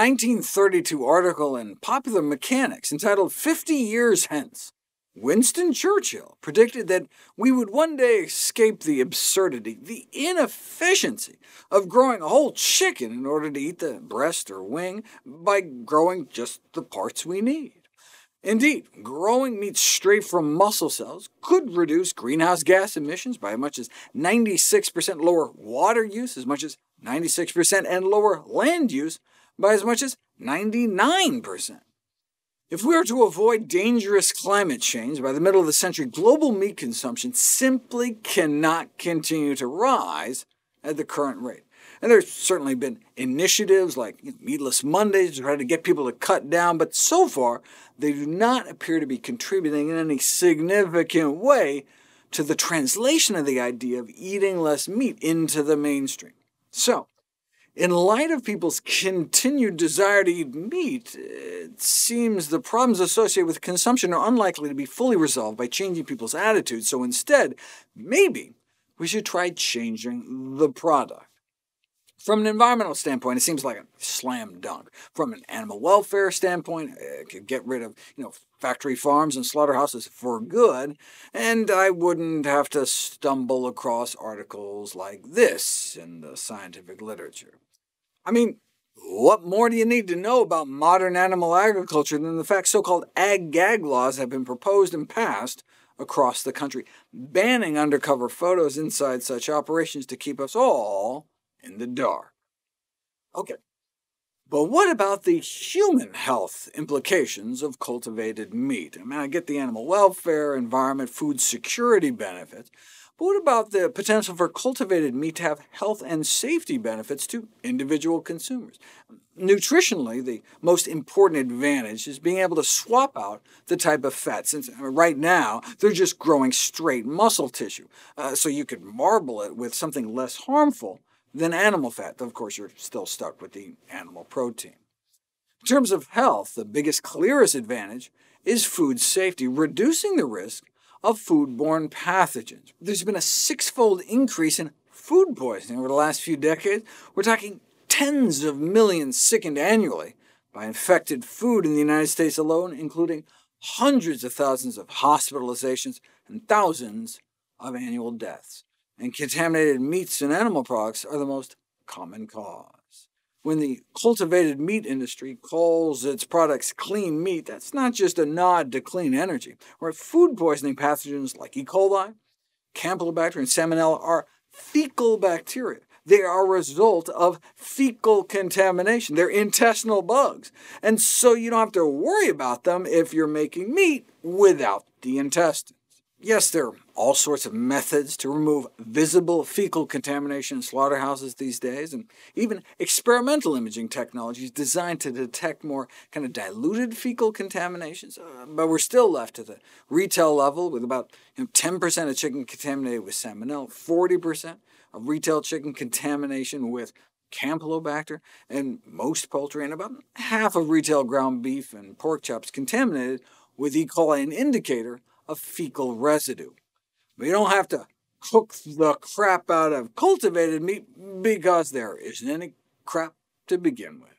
1932 article in Popular Mechanics entitled 50 Years Hence, Winston Churchill predicted that we would one day escape the absurdity, the inefficiency of growing a whole chicken in order to eat the breast or wing by growing just the parts we need. Indeed, growing meat straight from muscle cells could reduce greenhouse gas emissions by as much as 96%, lower water use as much as 96%, and lower land use by as much as 99%. If we are to avoid dangerous climate change by the middle of the century, global meat consumption simply cannot continue to rise at the current rate. And there's certainly been initiatives like Meatless Mondays to try to get people to cut down, but so far they do not appear to be contributing in any significant way to the translation of the idea of eating less meat into the mainstream. So, in light of people's continued desire to eat meat, it seems the problems associated with consumption are unlikely to be fully resolved by changing people's attitudes, so instead, maybe we should try changing the product. From an environmental standpoint, it seems like a slam dunk. From an animal welfare standpoint, it could get rid of factory farms and slaughterhouses for good, and I wouldn't have to stumble across articles like this in the scientific literature. I mean, what more do you need to know about modern animal agriculture than the fact so-called ag-gag laws have been proposed and passed across the country, banning undercover photos inside such operations to keep us all in the dark. Okay, but what about the human health implications of cultivated meat? I mean, I get the animal welfare, environment, food security benefits, but what about the potential for cultivated meat to have health and safety benefits to individual consumers? Nutritionally, the most important advantage is being able to swap out the type of fat, since right now they're just growing straight muscle tissue, so you could marble it with something less harmful than animal fat, though of course you're still stuck with the animal protein. In terms of health, the biggest, clearest advantage is food safety, reducing the risk of foodborne pathogens. There's been a 6-fold increase in food poisoning over the last few decades. We're talking tens of millions sickened annually by infected food in the United States alone, including hundreds of thousands of hospitalizations and thousands of annual deaths. And contaminated meats and animal products are the most common cause. When the cultivated meat industry calls its products clean meat, that's not just a nod to clean energy. Where food poisoning pathogens like E. coli, Campylobacter, and Salmonella are fecal bacteria. They are a result of fecal contamination. They're intestinal bugs. And so you don't have to worry about them if you're making meat without the intestines. Yes, there are all sorts of methods to remove visible fecal contamination in slaughterhouses these days, and even experimental imaging technologies designed to detect more kind of diluted fecal contaminations. But we're still left at the retail level with about 10% of chicken contaminated with Salmonella, 40% of retail chicken contamination with Campylobacter, and most poultry, and about half of retail ground beef and pork chops contaminated with E. coli, an indicator of fecal residue. But you don't have to cook the crap out of cultivated meat because there isn't any crap to begin with.